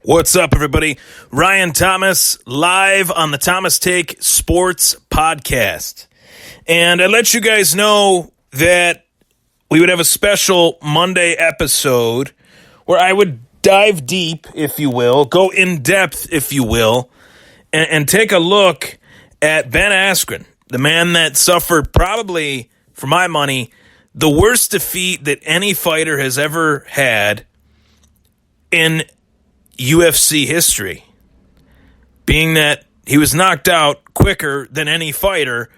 What's up, everybody? Ryan Thomas, live on the Thomas Take Sports Podcast. And I let you guys know that we would have a special Monday episode where I would dive deep, if you will, go in depth, if you will, and take a look at Ben Askren, the man that suffered probably, for my money, the worst defeat that any fighter has ever had in UFC history, being that he was knocked out quicker than any fighter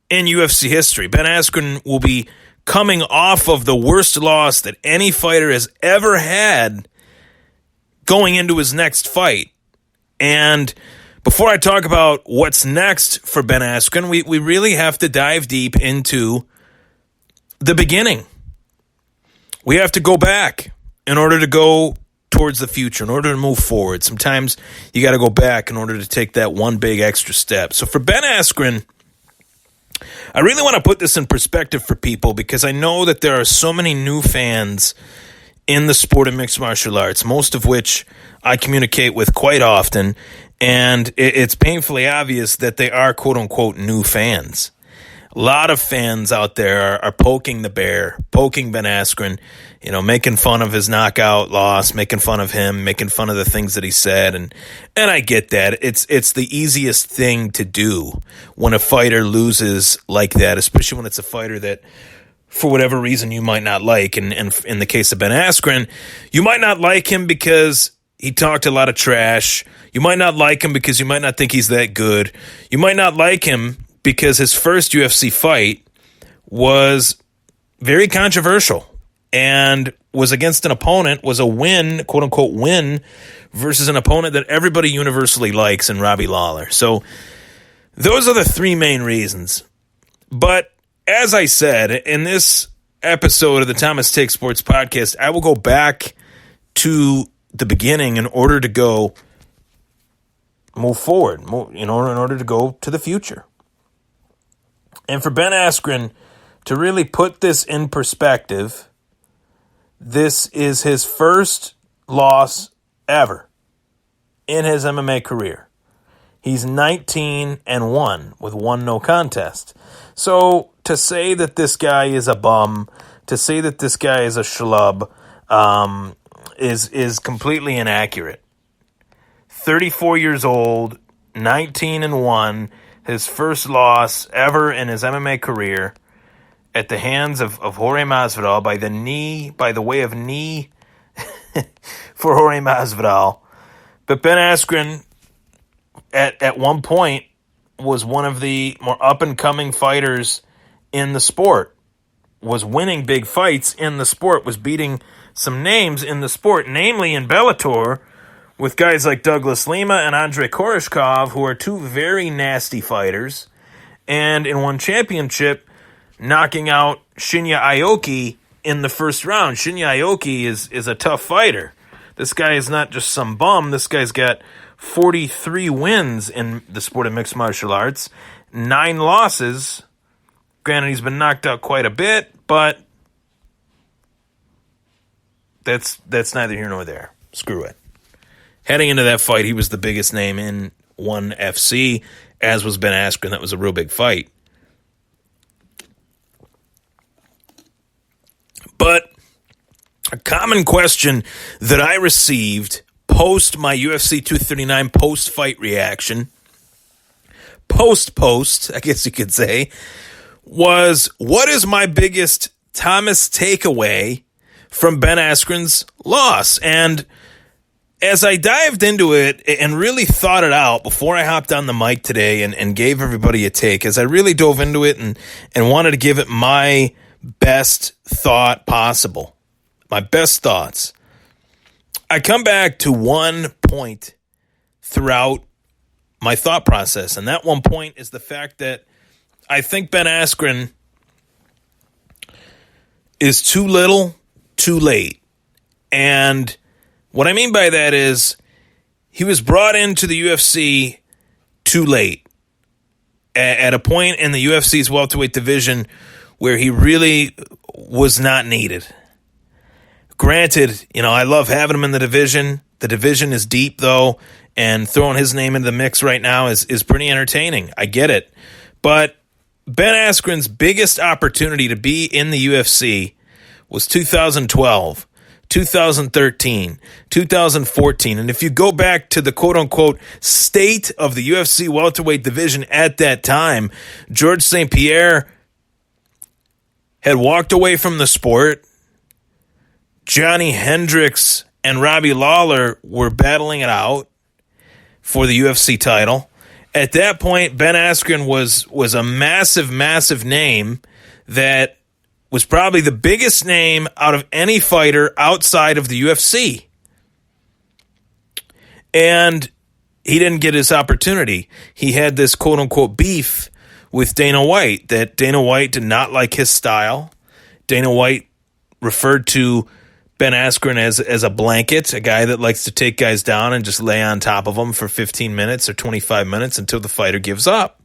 in UFC history. Ben Askren will be coming off of the worst loss that any fighter has ever had going into his next fight. And before I talk about what's next for Ben Askren, we really have to dive deep into the beginning. We have to go back in order to go towards the future, in order to move forward. Sometimes you got to go back in order to take that one big extra step. So for Ben Askren, I really want to put this in perspective for people because I know that there are so many new fans in the sport of mixed martial arts, most of which I communicate with quite often, and it's painfully obvious that they are quote-unquote new fans. A lot of fans out there are poking the bear, poking Ben Askren, making fun of his knockout loss, making fun of him, making fun of the things that he said, and I get that. It's the easiest thing to do when a fighter loses like that, especially when it's a fighter that, for whatever reason, you might not like. And in the case of Ben Askren, you might not like him because he talked a lot of trash. You might not like him because you might not think he's that good. You might not like him because his first UFC fight was very controversial and was against an opponent, was a win, quote-unquote win, versus an opponent that everybody universally likes in Robbie Lawler. So those are the three main reasons. But as I said, in this episode of the Thomas Take Sports Podcast, I will go back to the beginning in order to move forward, in order to go to the future. And for Ben Askren to really put this in perspective, this is his first loss ever in his MMA career. He's 19-1 with one no contest. So to say that this guy is a bum, to say that this guy is a schlub, is completely inaccurate. 34 years old, 19-1. His first loss ever in his MMA career at the hands of Jorge Masvidal by the way of knee for Jorge Masvidal. But Ben Askren at one point was one of the more up-and-coming fighters in the sport, was winning big fights in the sport, was beating some names in the sport, namely in Bellator, with guys like Douglas Lima and Andrei Koreshkov, who are two very nasty fighters, and in one championship, knocking out Shinya Aoki in the first round. Shinya Aoki is a tough fighter. This guy is not just some bum. This guy's got 43 wins in the sport of mixed martial arts, 9 losses. Granted, he's been knocked out quite a bit, but that's neither here nor there. Screw it. Heading into that fight, he was the biggest name in ONE FC, as was Ben Askren. That was a real big fight. But a common question that I received post my UFC 239 post-fight reaction, post, I guess you could say, was, what is my biggest Thomas takeaway from Ben Askren's loss? And as I dived into it and really thought it out before I hopped on the mic today and gave everybody a take, as I really dove into it and wanted to give it my best thought possible, my best thoughts, I come back to one point throughout my thought process, and that one point is the fact that I think Ben Askren is too little, too late. And what I mean by that is he was brought into the UFC too late, at a point in the UFC's welterweight division where he really was not needed. Granted, I love having him in the division, The division is deep, though, and throwing his name into the mix right now is pretty entertaining. I get it. But Ben Askren's biggest opportunity to be in the UFC was 2012, 2013, 2014. And if you go back to the quote-unquote state of the UFC welterweight division at that time, Georges St-Pierre had walked away from the sport. Johnny Hendricks and Robbie Lawler were battling it out for the UFC title. At that point, Ben Askren was a massive, massive name that was probably the biggest name out of any fighter outside of the UFC. And he didn't get his opportunity. He had this quote-unquote beef with Dana White, that Dana White did not like his style. Dana White referred to Ben Askren as a blanket, a guy that likes to take guys down and just lay on top of them for 15 minutes or 25 minutes until the fighter gives up.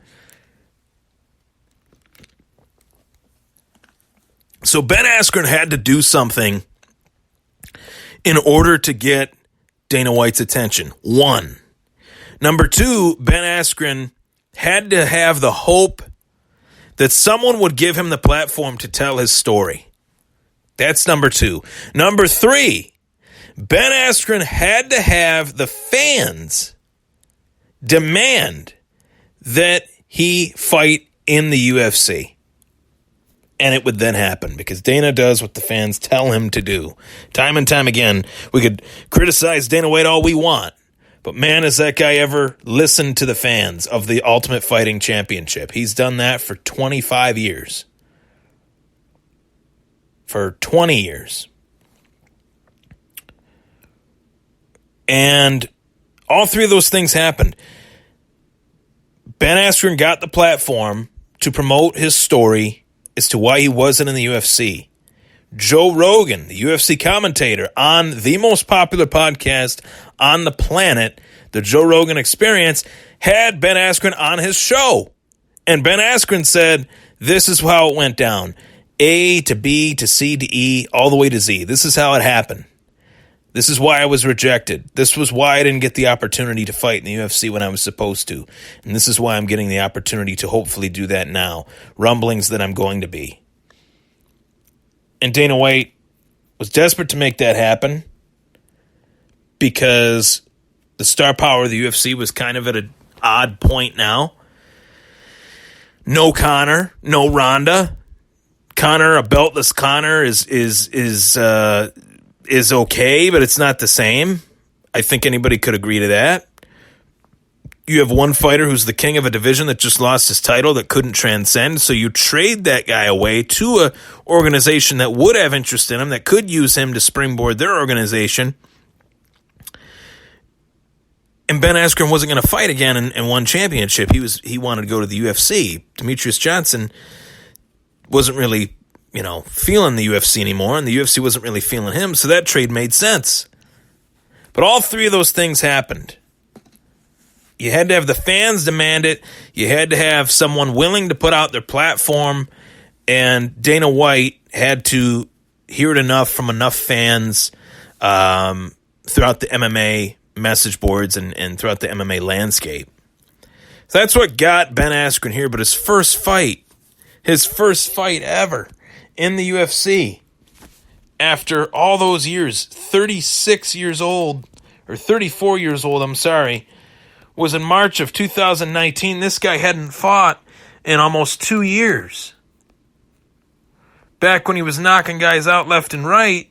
So Ben Askren had to do something in order to get Dana White's attention. One. Number two, Ben Askren had to have the hope that someone would give him the platform to tell his story. That's number two. Number three, Ben Askren had to have the fans demand that he fight in the UFC. And it would then happen because Dana does what the fans tell him to do. Time and time again, we could criticize Dana White all we want, but man, has that guy ever listened to the fans of the Ultimate Fighting Championship. He's done that for 25 years. For 20 years. And all three of those things happened. Ben Askren got the platform to promote his story as to why he wasn't in the UFC. Joe Rogan, the UFC commentator on the most popular podcast on the planet, the Joe Rogan Experience, had Ben Askren on his show. And Ben Askren said, this is how it went down. A to B to C to E, all the way to Z. This is how it happened. This is why I was rejected. This was why I didn't get the opportunity to fight in the UFC when I was supposed to. And this is why I'm getting the opportunity to hopefully do that now. Rumblings that I'm going to be. And Dana White was desperate to make that happen because the star power of the UFC was kind of at an odd point now. No Conor, no Ronda. Conor, a beltless Conor is okay, but it's not the same. I think anybody could agree to that. You have one fighter who's the king of a division that just lost his title that couldn't transcend, so you trade that guy away to an organization that would have interest in him, that could use him to springboard their organization. And Ben Askren wasn't going to fight again in one championship. He wanted to go to the UFC. Demetrius Johnson wasn't really, feeling the UFC anymore, and the UFC wasn't really feeling him, so that trade made sense. But all three of those things happened. You had to have the fans demand it. You had to have someone willing to put out their platform, and Dana White had to hear it enough from enough fans throughout the MMA message boards and throughout the MMA landscape. So that's what got Ben Askren here, but his first fight ever in the UFC, after all those years, 36 years old, or 34 years old, was in March of 2019. This guy hadn't fought in almost 2 years. Back when he was knocking guys out left and right,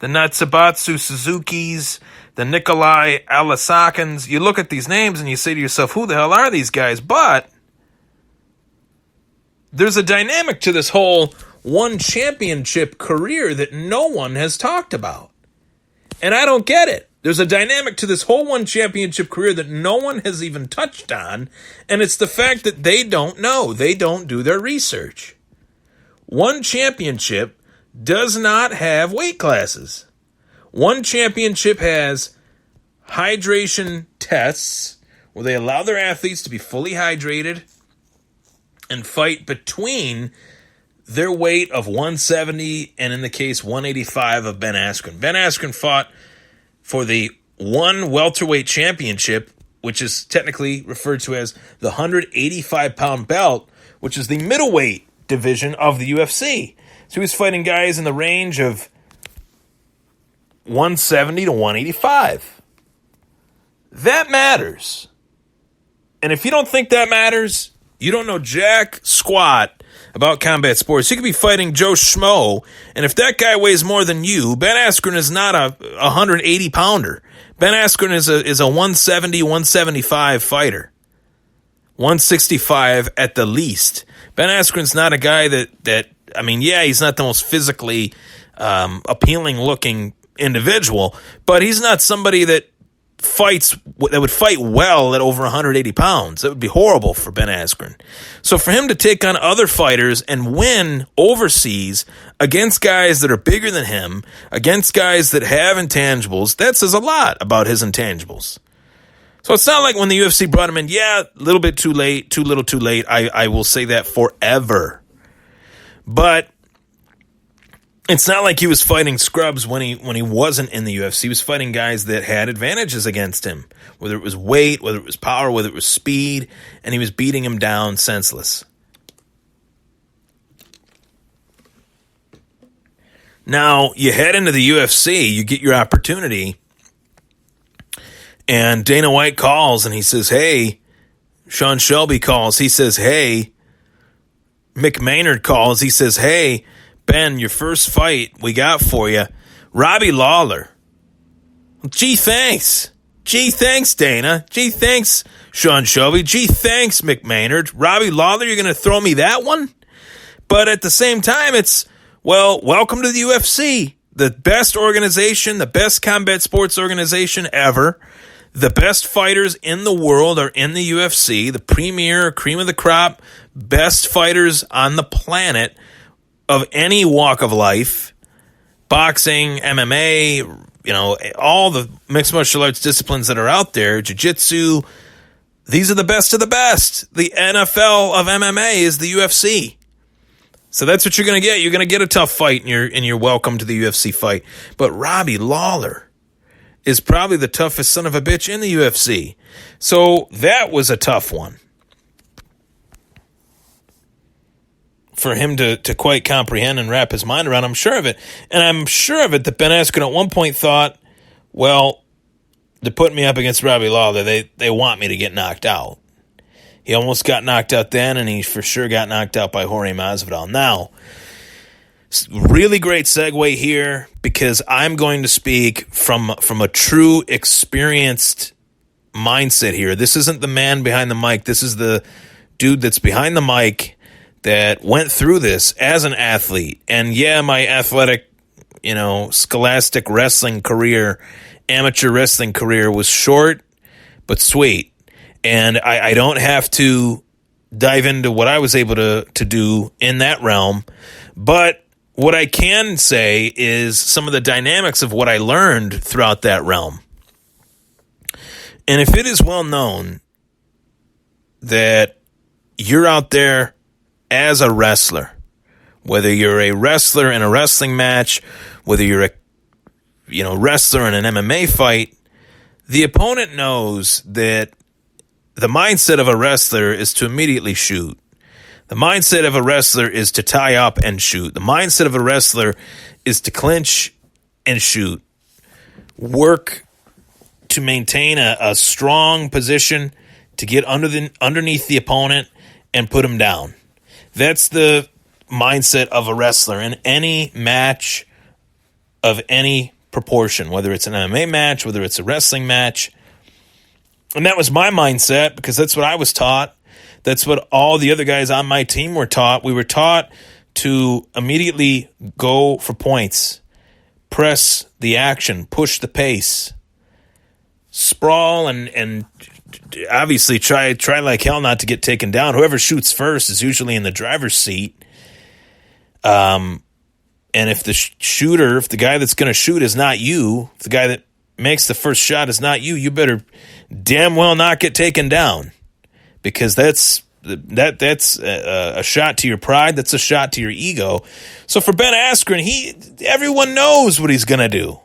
the Natsubatsu Suzukis, the Nikolai Alasakins, you look at these names and you say to yourself, who the hell are these guys? But there's a dynamic to this whole one championship career that no one has talked about. And I don't get it. There's a dynamic to this whole one championship career that no one has even touched on, and it's the fact that they don't know. They don't do their research. One championship does not have weight classes. One championship has hydration tests where they allow their athletes to be fully hydrated and fight between their weight of 170 and, in the case, 185 of Ben Askren. Ben Askren fought for the one welterweight championship, which is technically referred to as the 185-pound belt, which is the middleweight division of the UFC. So he was fighting guys in the range of 170 to 185. That matters. And if you don't think that matters, you don't know jack squat about combat sports. You could be fighting Joe Schmo, and if that guy weighs more than you, Ben Askren is not a 180-pounder. Ben Askren is a 170, 175 fighter. 165 at the least. Ben Askren's not a guy that he's not the most physically appealing-looking individual, but he's not somebody that would fight well at over 180 pounds. That would be horrible for Ben Askren. So for him to take on other fighters and win overseas against guys that are bigger than him, against guys that have intangibles, that says a lot about his intangibles. So it's not like when the UFC brought him in, a little bit too late, too little too late. I will say that forever. But it's not like he was fighting scrubs when he wasn't in the UFC. He was fighting guys that had advantages against him, whether it was weight, whether it was power, whether it was speed, and he was beating him down senseless. Now, you head into the UFC, you get your opportunity, and Dana White calls, and he says, hey, Sean Shelby calls, he says, hey, Mick Maynard calls, he says, hey, Ben, your first fight we got for you, Robbie Lawler. Gee, thanks. Gee, thanks, Dana. Gee, thanks, Sean Shelby. Gee, thanks, Mick Maynard. Robbie Lawler, you're going to throw me that one? But at the same time, it's, welcome to the UFC. The best organization, the best combat sports organization ever. The best fighters in the world are in the UFC. The premier, cream of the crop, best fighters on the planet of any walk of life, boxing, MMA, all the mixed martial arts disciplines that are out there, jiu-jitsu, these are the best of the best. The NFL of MMA is the UFC. So that's what you're going to get. You're going to get a tough fight in your welcome to the UFC fight. But Robbie Lawler is probably the toughest son of a bitch in the UFC. So that was a tough one for him to quite comprehend and wrap his mind around. I'm sure of it. And I'm sure of it that Ben Askren at one point thought, well, they're putting me up against Robbie Lawler. They want me to get knocked out. He almost got knocked out then, and he for sure got knocked out by Jorge Masvidal. Now, really great segue here, because I'm going to speak from a true experienced mindset here. This isn't the man behind the mic. This is the dude that's behind the mic that went through this as an athlete. And my athletic, scholastic wrestling career, amateur wrestling career was short but sweet. And I don't have to dive into what I was able to do in that realm. But what I can say is some of the dynamics of what I learned throughout that realm. And if it is well known that you're out there as a wrestler, whether you're a wrestler in a wrestling match, whether you're a wrestler in an MMA fight, the opponent knows that the mindset of a wrestler is to immediately shoot. The mindset of a wrestler is to tie up and shoot. The mindset of a wrestler is to clinch and shoot. Work to maintain a strong position, to get underneath the opponent and put him down. That's the mindset of a wrestler in any match of any proportion, whether it's an MMA match, whether it's a wrestling match. And that was my mindset, because that's what I was taught. That's what all the other guys on my team were taught. We were taught to immediately go for points, press the action, push the pace, sprawl, and obviously try like hell not to get taken down. Whoever shoots first is usually in the driver's seat. And if the guy that's going to shoot is not you, if the guy that makes the first shot is not you, you better damn well not get taken down, because that's a shot to your pride. That's a shot to your ego. So for Ben Askren, everyone knows what he's going to do.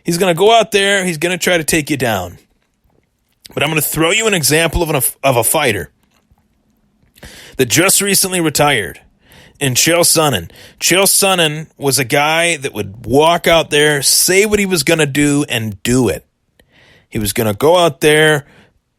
He's going to go out there. He's going to try to take you down. But I'm going to throw you an example of a fighter that just recently retired in Chael Sonnen. Chael Sonnen was a guy that would walk out there, say what he was going to do, and do it. He was going to go out there,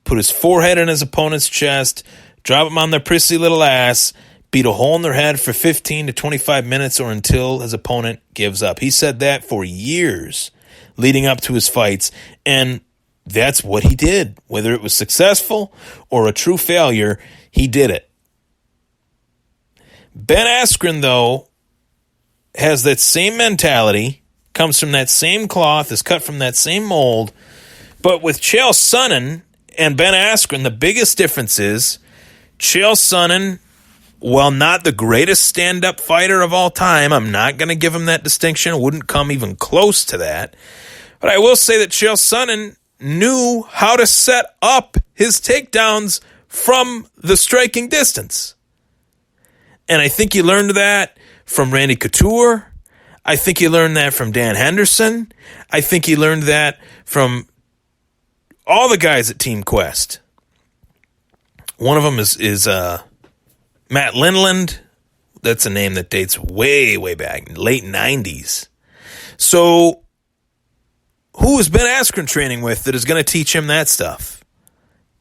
put his forehead in his opponent's chest, drop them on their prissy little ass, beat a hole in their head for 15 to 25 minutes or until his opponent gives up. He said that for years leading up to his fights, and that's what he did. Whether it was successful or a true failure, he did it. Ben Askren, though, has that same mentality, comes from that same cloth, is cut from that same mold, but with Chael Sonnen and Ben Askren, the biggest difference is Chael Sonnen, while not the greatest stand-up fighter of all time, I'm not going to give him that distinction, wouldn't come even close to that, but I will say that Chael Sonnen knew how to set up his takedowns from the striking distance. And I think he learned that from Randy Couture. I think he learned that from Dan Henderson. I think he learned that from all the guys at Team Quest. One of them is Matt Lindland. That's a name that dates way, way back, late 90s. So who is Ben Askren training with that is going to teach him that stuff?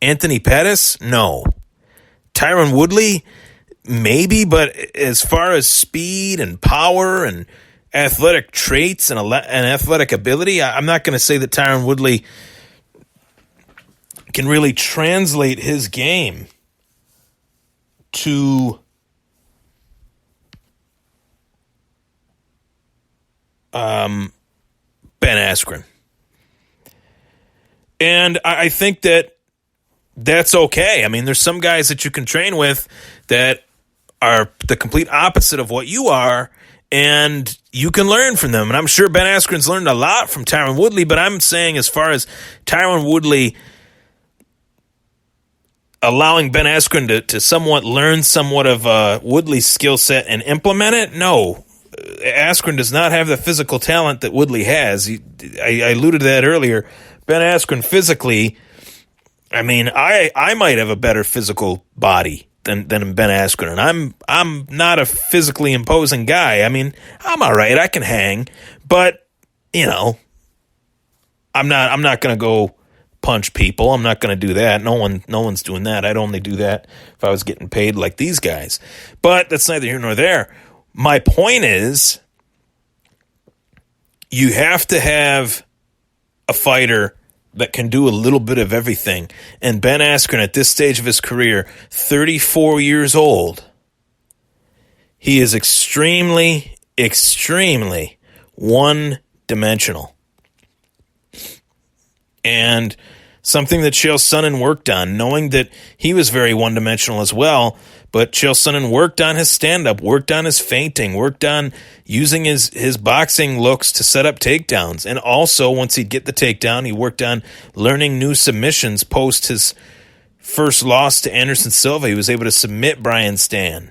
Anthony Pettis? No. Tyron Woodley? Maybe, but as far as speed and power and athletic traits and athletic ability, I'm not going to say that Tyron Woodley can really translate his game to Ben Askren. And I think that that's okay. I mean, there's some guys that you can train with that are the complete opposite of what you are, and you can learn from them. And I'm sure Ben Askren's learned a lot from Tyron Woodley, but I'm saying as far as Tyron Woodley allowing Ben Askren to somewhat learn somewhat of Woodley's skill set and implement it, no. Askren does not have the physical talent that Woodley has. I alluded to that earlier. Ben Askren physically, I mean, I might have a better physical body than Ben Askren, and I'm not a physically imposing guy. I mean, I'm all right. I can hang, but you know, I'm not going to go punch people. I'm not going to do that. No one's doing that. I'd only do that if I was getting paid like these guys. But that's neither here nor there. My point is, you have to have a fighter that can do a little bit of everything. And Ben Askren, at this stage of his career, 34 years old, he is extremely, extremely one-dimensional. And something that Chael Sonnen worked on, knowing that he was very one-dimensional as well, but Chael Sonnen worked on his stand-up, worked on his feinting, worked on using his boxing looks to set up takedowns. And also, once he'd get the takedown, he worked on learning new submissions post his first loss to Anderson Silva. He was able to submit Brian Stan.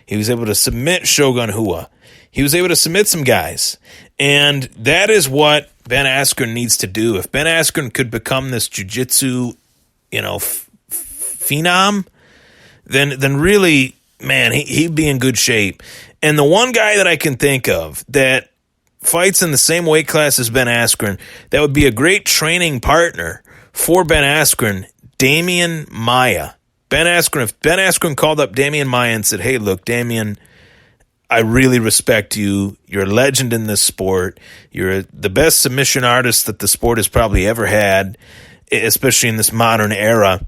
He was able to submit Shogun Hua. He was able to submit some guys. And that is what Ben Askren needs to do. If Ben Askren could become this jiu-jitsu, phenom, then really, man, he'd be in good shape. And the one guy that I can think of that fights in the same weight class as Ben Askren, that would be a great training partner for Ben Askren, Damian Maia. If Ben Askren called up Damian Maia and said, hey, look, Damian, I really respect you. You're a legend in this sport. You're the best submission artist that the sport has probably ever had, especially in this modern era.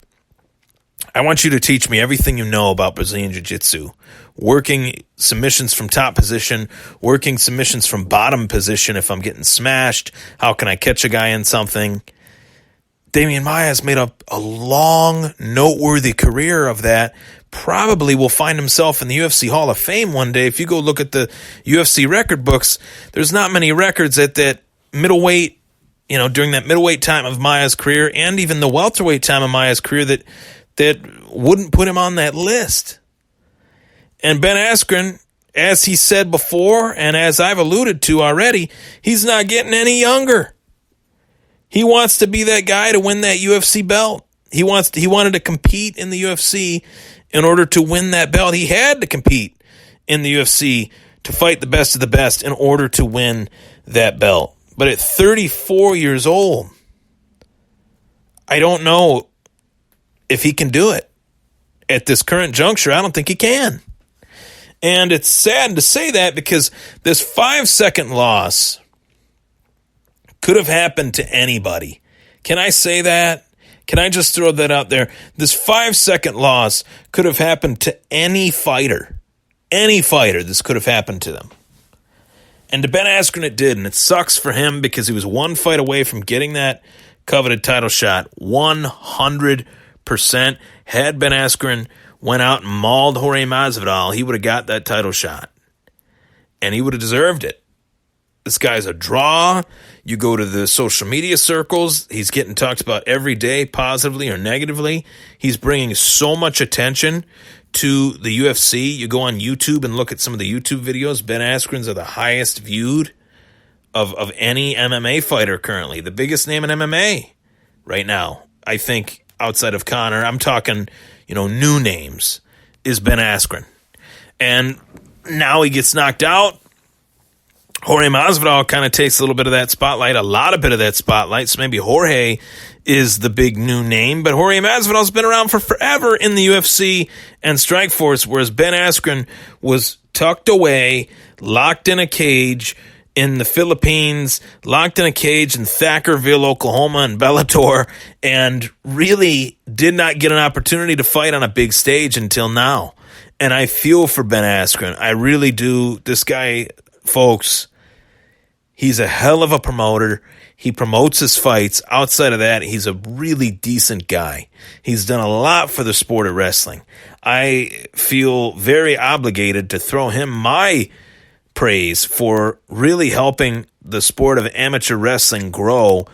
I want you to teach me everything you know about Brazilian Jiu-Jitsu. Working submissions from top position, working submissions from bottom position if I'm getting smashed. How can I catch a guy in something? Damian Maia has made a long, noteworthy career of that. Probably will find himself in the UFC Hall of Fame one day. If you go look at the UFC record books, there's not many records at that middleweight, during that middleweight time of Maia's career, and even the welterweight time of Maia's career that wouldn't put him on that list. And Ben Askren, as he said before, and as I've alluded to already, he's not getting any younger. He wants to be that guy to win that UFC belt. He wanted to compete in the UFC in order to win that belt. He had to compete in the UFC to fight the best of the best in order to win that belt. But at 34 years old, I don't know if he can do it. At this current juncture, I don't think he can. And it's sad to say that because this 5-second loss could have happened to anybody. Can I say that? Can I just throw that out there? This 5-second loss could have happened to any fighter. Any fighter, this could have happened to them. And to Ben Askren it did, and it sucks for him because he was one fight away from getting that coveted title shot. 100%. Had Ben Askren went out and mauled Jorge Masvidal, he would have got that title shot. And he would have deserved it. This guy's a draw. You go to the social media circles, he's getting talked about every day, positively or negatively. He's bringing so much attention to the UFC. You go on YouTube and look at some of the YouTube videos. Ben Askren's are the highest viewed of any MMA fighter currently. The biggest name in MMA right now, I think, outside of Conor, I'm talking, new names, is Ben Askren. And now he gets knocked out. Jorge Masvidal kind of takes a little bit of that spotlight, a lot of bit of that spotlight. So maybe Jorge is the big new name, but Jorge Masvidal's been around for forever in the UFC and Strikeforce, whereas Ben Askren was tucked away, locked in a cage in the Philippines, locked in a cage in Thackerville, Oklahoma, and Bellator, and really did not get an opportunity to fight on a big stage until now. And I feel for Ben Askren. I really do. This guy, folks, he's a hell of a promoter. He promotes his fights. Outside of that, he's a really decent guy. He's done a lot for the sport of wrestling. I feel very obligated to throw him my praise for really helping the sport of amateur wrestling grow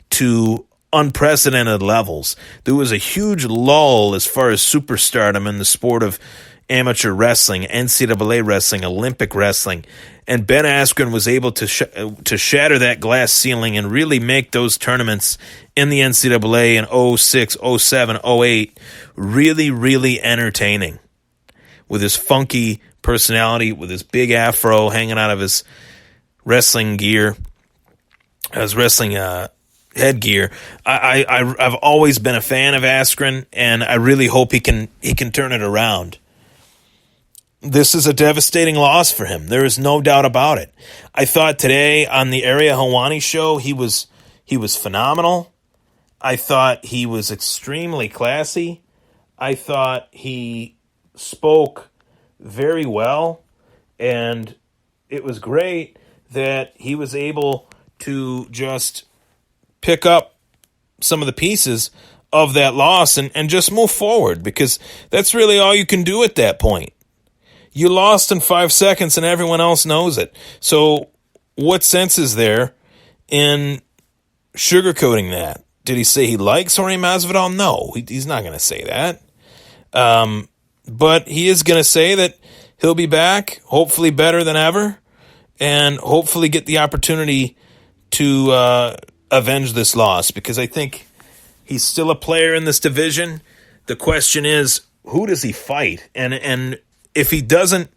to unprecedented levels. There was a huge lull as far as superstardom in the sport of amateur wrestling, NCAA wrestling, Olympic wrestling, and Ben Askren was able to shatter that glass ceiling and really make those tournaments in the NCAA in 06, 07, 08 really, really entertaining with his funky personality, with his big afro hanging out of his wrestling gear, his wrestling headgear. I've always been a fan of Askren, and I really hope he can turn it around. This is a devastating loss for him. There is no doubt about it. I thought today on the Ariel Helwani show, he was phenomenal. I thought he was extremely classy. I thought he spoke very well, and it was great that he was able to just pick up some of the pieces of that loss and just move forward, because that's really all you can do at that point. You lost in 5 seconds and everyone else knows it. So what sense is there in sugarcoating that? Did he say he likes Jorge Masvidal? No, he's not going to say that. But he is going to say that he'll be back, hopefully better than ever, and hopefully get the opportunity to avenge this loss, because I think he's still a player in this division. The question is, who does he fight? And if he doesn't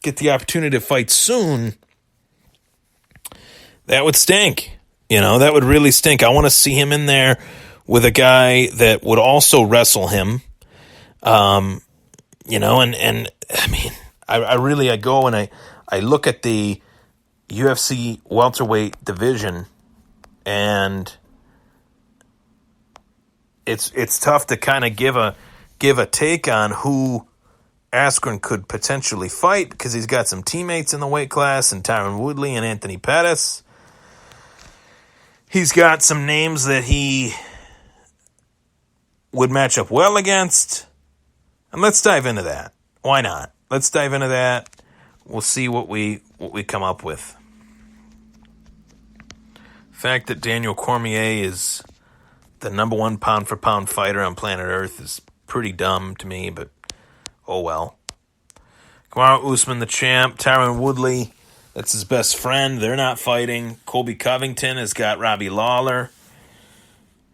get the opportunity to fight soon, that would stink. That would really stink. I want to see him in there with a guy that would also wrestle him. And I mean, I go and I look at the UFC welterweight division, and it's tough to kind of give a take on who Askren could potentially fight, because he's got some teammates in the weight class, and Tyron Woodley and Anthony Pettis. He's got some names that he would match up well against. And let's dive into that. Why not? Let's dive into that. We'll see what we come up with. The fact that Daniel Cormier is the number one pound-for-pound fighter on planet Earth is pretty dumb to me, but oh well. Kamaru Usman, the champ. Tyron Woodley, that's his best friend. They're not fighting. Colby Covington has got Robbie Lawler.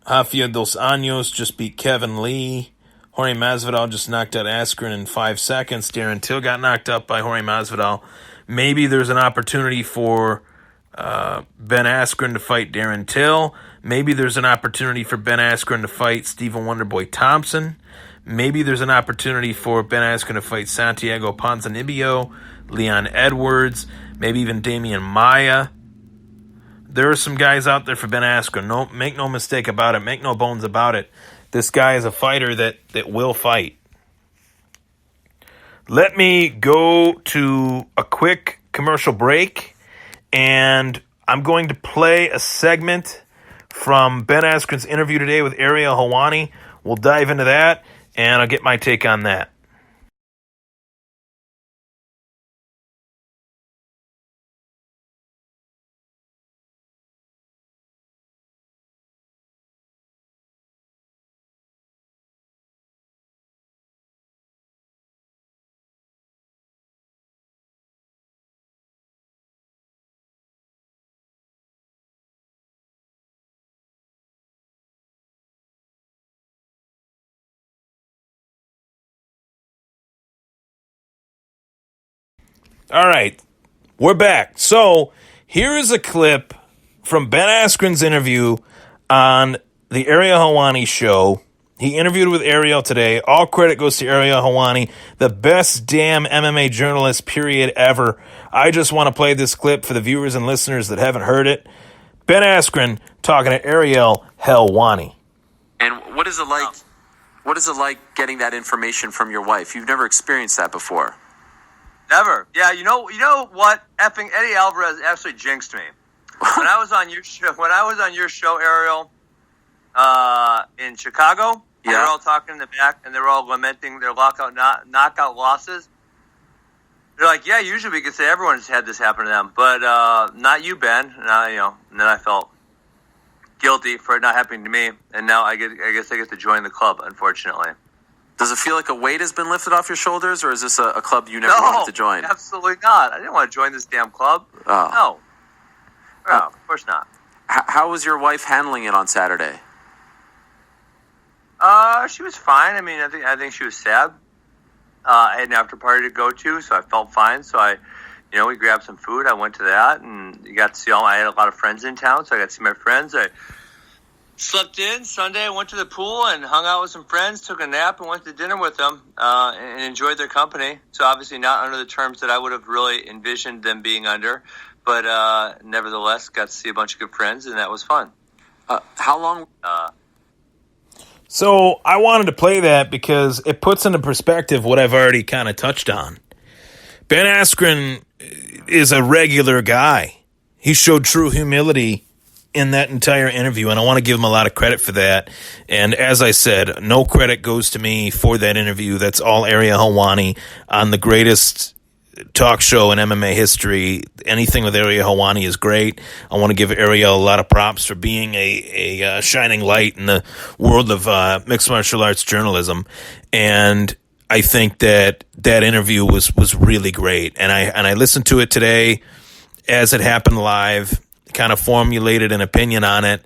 Rafael Dos Anjos just beat Kevin Lee. Jorge Masvidal just knocked out Askren in 5 seconds. Darren Till got knocked up by Jorge Masvidal. Maybe there's an opportunity for Ben Askren to fight Darren Till. Maybe there's an opportunity for Ben Askren to fight Stephen Wonderboy Thompson. Maybe there's an opportunity for Ben Askren to fight Santiago Ponzinibbio, Leon Edwards, maybe even Damian Maia. There are some guys out there for Ben Askren. No, make no mistake about it. Make no bones about it. This guy is a fighter that will fight. Let me go to a quick commercial break, and I'm going to play a segment from Ben Askren's interview today with Ariel Helwani. We'll dive into that, and I'll get my take on that. All right, we're back. So here is a clip from Ben Askren's interview on the Ariel Helwani show. He interviewed with Ariel today. All credit goes to Ariel Helwani, the best damn MMA journalist, period, ever. I just want to play this clip for the viewers and listeners that haven't heard it. Ben Askren talking to Ariel Helwani. And what is it like? What is it like getting that information from your wife? You've never experienced that before. Never. Yeah, you know what? Effing Eddie Alvarez actually jinxed me. When I was on your show, Ariel, in Chicago, they were all talking in the back, and they were all lamenting their knockout losses. They're like, yeah, usually we could say everyone's had this happen to them, but not you, Ben. And then I felt guilty for it not happening to me, and now I guess I get to join the club, unfortunately. Does it feel like a weight has been lifted off your shoulders, or is this a club you never wanted to join? No, absolutely not. I didn't want to join this damn club. Oh. No, of course not. How was your wife handling it on Saturday? She was fine. I mean, I think she was sad. I had an after party to go to, so I felt fine. So we grabbed some food. I went to that, and you got to see I had a lot of friends in town, so I got to see my friends. I slept in Sunday. I went to the pool and hung out with some friends, took a nap, and went to dinner with them and enjoyed their company. So obviously not under the terms that I would have really envisioned them being under, but nevertheless got to see a bunch of good friends, and that was fun. How long? So I wanted to play that because it puts into perspective what I've already kind of touched on. Ben Askren is a regular guy. He showed true humility in that entire interview, and I want to give him a lot of credit for that. And as I said, no credit goes to me for that interview. That's all Ariel Helwani on the greatest talk show in MMA history. Anything with Ariel Helwani is great. I want to give Ariel a lot of props for being a shining light in the world of mixed martial arts journalism. And I think that interview was really great. And I listened to it today as it happened live, kind of formulated an opinion on it,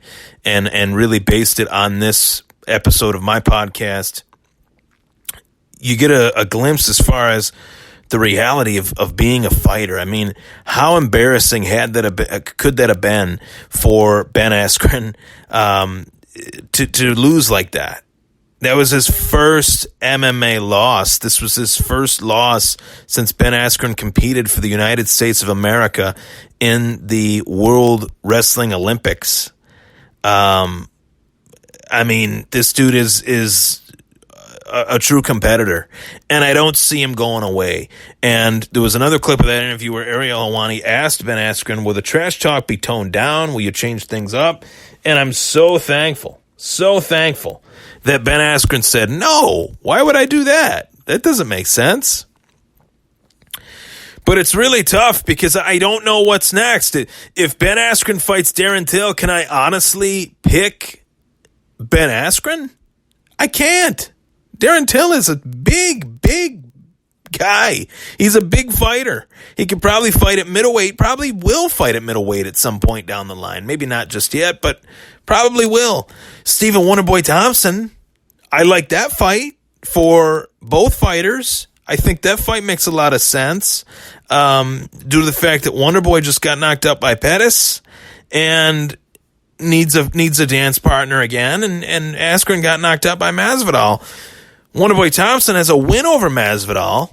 and really based it on this episode of my podcast. You get a glimpse as far as the reality of being a fighter. I mean, how embarrassing could that have been for Ben Askren to lose like that? That was his first MMA loss. This was his first loss since Ben Askren competed for the United States of America in the World Wrestling Olympics. I mean, this dude is a true competitor, and I don't see him going away. And there was another clip of that interview where Ariel Helwani asked Ben Askren, will the trash talk be toned down? Will you change things up? And I'm so thankful that Ben Askren said, no, why would I do that? That doesn't make sense. But it's really tough because I don't know what's next. If Ben Askren fights Darren Till, can I honestly pick Ben Askren? I can't. Darren Till is a big guy. He's a big fighter. He could probably fight at middleweight, probably will fight at middleweight at some point down the line. Maybe not just yet, but probably will. Stephen Wonderboy Thompson, I like that fight for both fighters. I think that fight makes a lot of sense due to the fact that Wonderboy just got knocked out by Pettis and needs a dance partner again, and Askren got knocked out by Masvidal. Wonderboy Thompson has a win over Masvidal,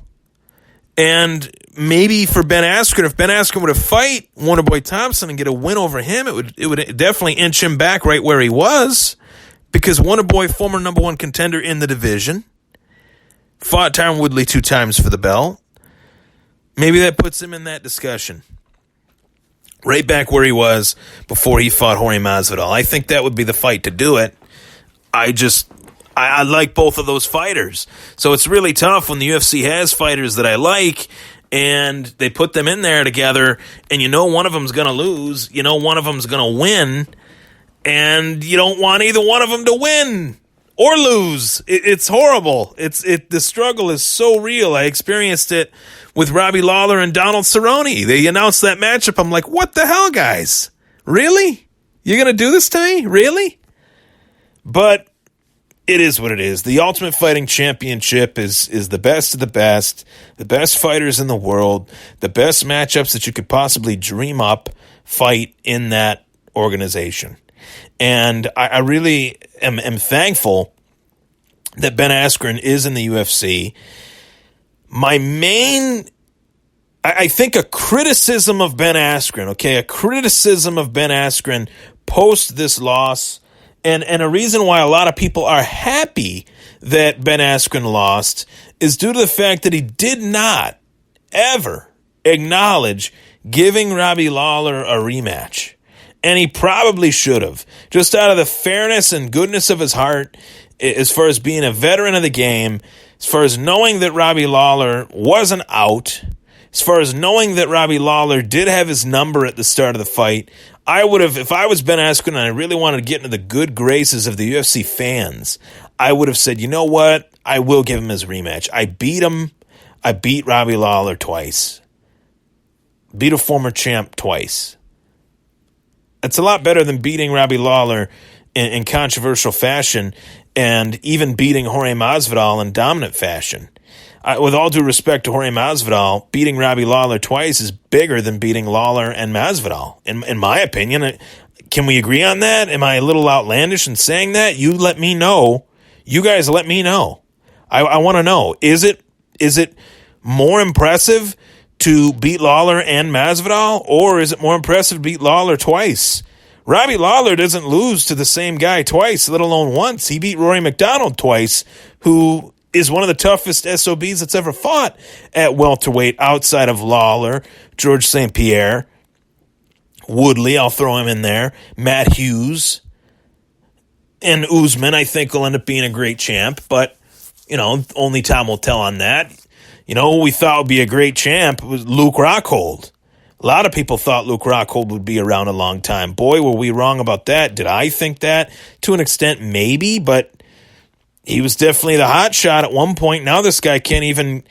and maybe for Ben Askren, if Ben Askren were to fight Wonderboy Thompson and get a win over him, it would definitely inch him back right where he was, because Wonderboy, former number one contender in the division, fought Tyron Woodley 2 times for the belt. Maybe that puts him in that discussion. Right back where he was before he fought Jorge Masvidal. I think that would be the fight to do it. I like both of those fighters. So it's really tough when the UFC has fighters that I like and they put them in there together and you know one of them's going to lose, you know one of them's going to win, and you don't want either one of them to win or lose. It's horrible. The struggle is so real. I experienced it with Robbie Lawler and Donald Cerrone. They announced that matchup. I'm like, what the hell, guys? Really? You're going to do this to me? Really? But it is what it is. The Ultimate Fighting Championship is the best of the best fighters in the world, the best matchups that you could possibly dream up fight in that organization. And I really am thankful that Ben Askren is in the UFC. I think a criticism of Ben Askren, post this loss, and a reason why a lot of people are happy that Ben Askren lost is due to the fact that he did not ever acknowledge giving Robbie Lawler a rematch. And he probably should have, just out of the fairness and goodness of his heart, as far as being a veteran of the game, as far as knowing that Robbie Lawler wasn't out, as far as knowing that Robbie Lawler did have his number at the start of the fight. I would have, if I was Ben Askren and I really wanted to get into the good graces of the UFC fans, I would have said, you know what? I will give him his rematch. I beat him. I beat Robbie Lawler twice. Beat a former champ twice. It's a lot better than beating Robbie Lawler in controversial fashion and even beating Jorge Masvidal in dominant fashion. With all due respect to Jorge Masvidal, beating Robbie Lawler twice is bigger than beating Lawler and Masvidal, in my opinion. Can we agree on that? Am I a little outlandish in saying that? You let me know. You guys let me know. I want to know. Is it more impressive to beat Lawler and Masvidal, or is it more impressive to beat Lawler twice? Robbie Lawler doesn't lose to the same guy twice, let alone once. He beat Rory McDonald twice, who is one of the toughest SOBs that's ever fought at welterweight outside of Lawler, George St. Pierre, Woodley, I'll throw him in there, Matt Hughes, and Usman, I think, will end up being a great champ, but, only time will tell on that. Who we thought would be a great champ was Luke Rockhold. A lot of people thought Luke Rockhold would be around a long time. Boy, were we wrong about that. Did I think that? To an extent, maybe, but he was definitely the hot shot at one point. Now this guy can't even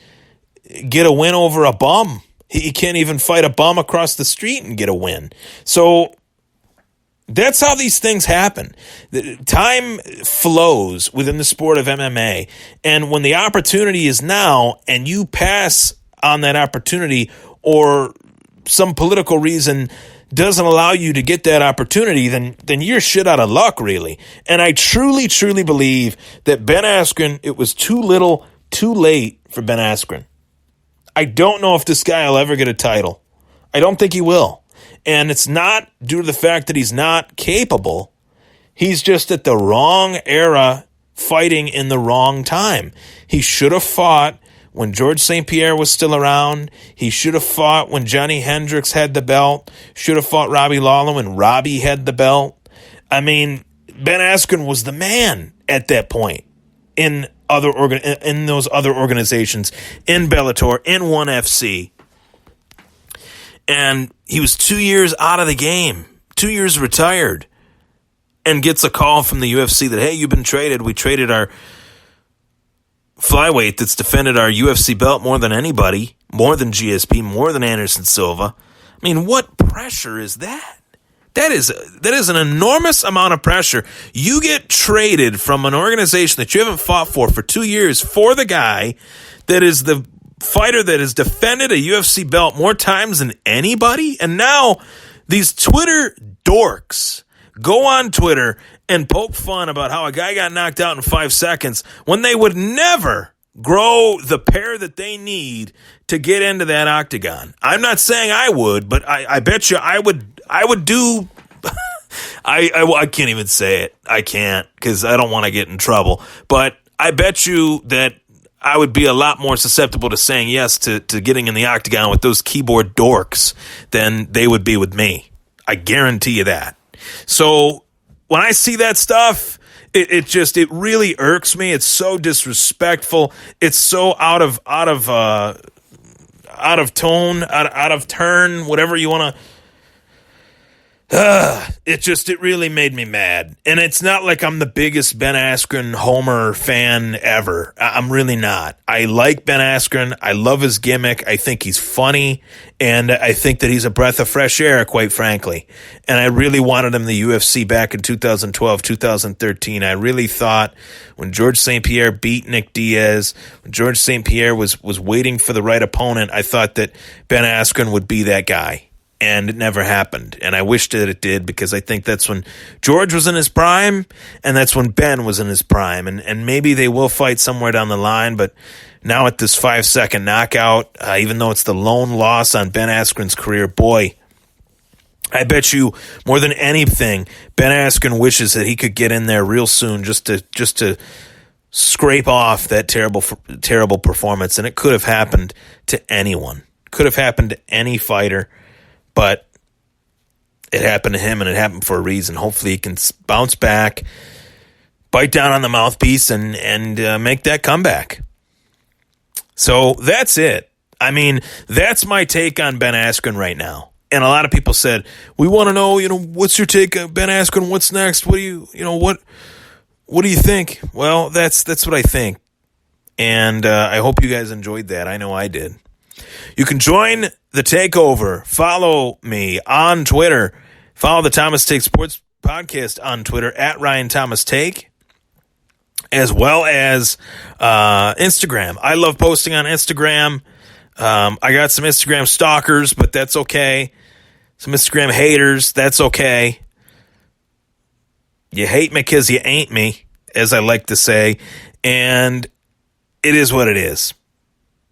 get a win over a bum. He can't even fight a bum across the street and get a win. So that's how these things happen. Time flows within the sport of MMA, and when the opportunity is now and you pass on that opportunity, or some political reason doesn't allow you to get that opportunity, then you're shit out of luck, really. And I truly, truly believe that Ben Askren, it was too little, too late for Ben Askren. I don't know if this guy will ever get a title. I don't think he will. And it's not due to the fact that he's not capable. He's just at the wrong era, fighting in the wrong time. He should have fought when George St. Pierre was still around. He should have fought when Johnny Hendricks had the belt. Should have fought Robbie Lawler when Robbie had the belt. I mean, Ben Askren was the man at that point in those other organizations, in Bellator, in ONE FC. And he was 2 years out of the game, 2 years retired, and gets a call from the UFC that, hey, you've been traded. We traded our flyweight that's defended our UFC belt more than anybody, more than GSP, more than Anderson Silva. I mean, what pressure is that? That is an enormous amount of pressure. You get traded from an organization that you haven't fought for 2 years for the guy that is the fighter that has defended a UFC belt more times than anybody. And now these Twitter dorks go on Twitter and poke fun about how a guy got knocked out in 5 seconds when they would never grow the pair that they need to get into that octagon. I'm not saying I would, but I bet you I would do. I can't even say it. I can't because I don't want to get in trouble. But I bet you that I would be a lot more susceptible to saying yes to getting in the octagon with those keyboard dorks than they would be with me. I guarantee you that. So when I see that stuff, it really irks me. It's so disrespectful. It's so out of tone, out of turn, whatever you want to. It really made me mad. And it's not like I'm the biggest Ben Askren Homer fan ever. I'm really not. I like Ben Askren. I love his gimmick. I think he's funny. And I think that he's a breath of fresh air, quite frankly. And I really wanted him in the UFC back in 2012, 2013. I really thought when George St. Pierre beat Nick Diaz, when George St. Pierre was waiting for the right opponent, I thought that Ben Askren would be that guy. And it never happened. And I wish that it did because I think that's when George was in his prime and that's when Ben was in his prime. And maybe they will fight somewhere down the line, but now at this 5-second knockout, even though it's the lone loss on Ben Askren's career, boy, I bet you more than anything, Ben Askren wishes that he could get in there real soon just to scrape off that terrible performance. And it could have happened to anyone. Could have happened to any fighter. But it happened to him, and it happened for a reason. Hopefully he can bounce back, bite down on the mouthpiece, and make that comeback. So that's it. I mean, that's my take on Ben Askren right now. And a lot of people said, we want to know, what's your take on Ben Askren? What's next? What do you think? Well, that's what I think. And I hope you guys enjoyed that. I know I did. You can join the takeover. Follow me on Twitter. Follow the Thomas Take Sports Podcast on Twitter at Ryan Thomas Take, as well as Instagram. I love posting on Instagram. I got some Instagram stalkers, but that's okay. Some Instagram haters, that's okay. You hate me because you ain't me, as I like to say, and it is what it is.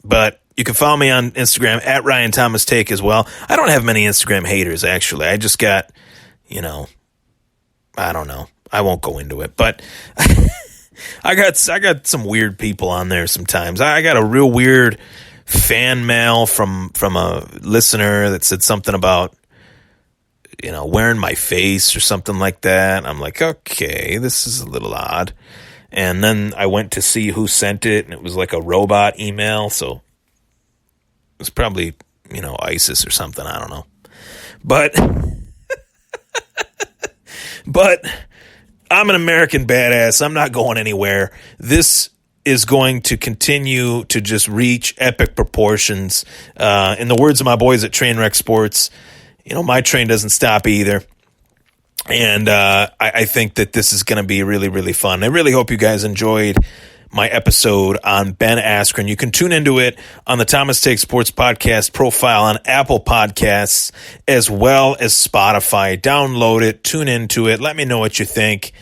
But you can follow me on Instagram at Ryan Thomas Take as well. I don't have many Instagram haters, actually. I just got, I don't know. I won't go into it. But I got some weird people on there sometimes. I got a real weird fan mail from a listener that said something about, wearing my face or something like that. I'm like, okay, this is a little odd. And then I went to see who sent it, and it was like a robot email, so it was probably, ISIS or something. I don't know. But I'm an American badass. I'm not going anywhere. This is going to continue to just reach epic proportions. In the words of my boys at Trainwreck Sports, my train doesn't stop either. And I think that this is going to be really, really fun. I really hope you guys enjoyed my episode on Ben Askren. You can tune into it on the Thomas Take Sports Podcast profile on Apple Podcasts as well as Spotify. Download it, tune into it, let me know what you think,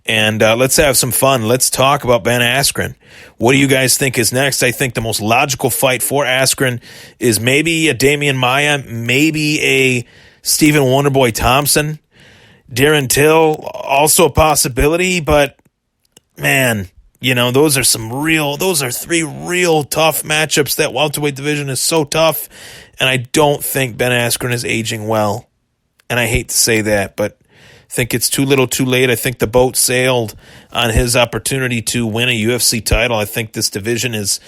and let's have some fun. Let's talk about Ben Askren. What do you guys think is next? I think the most logical fight for Askren is maybe a Damian Maia, maybe a Stephen Wonderboy Thompson. Darren Till, also a possibility, but man, those are three real tough matchups. That welterweight division is so tough, and I don't think Ben Askren is aging well. And I hate to say that, but I think it's too little too late. I think the boat sailed on his opportunity to win a UFC title. I think this division is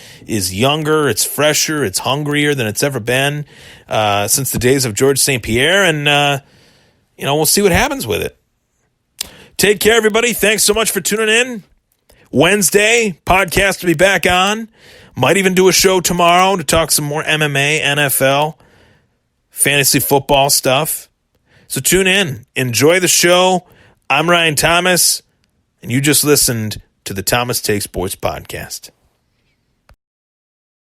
younger, it's fresher, it's hungrier than it's ever been since the days of George St. Pierre, and we'll see what happens with it. Take care, everybody. Thanks so much for tuning in. Wednesday, podcast will be back on. Might even do a show tomorrow to talk some more MMA, NFL, fantasy football stuff. So tune in. Enjoy the show. I'm Ryan Thomas, and you just listened to the Thomas Take Sports Podcast.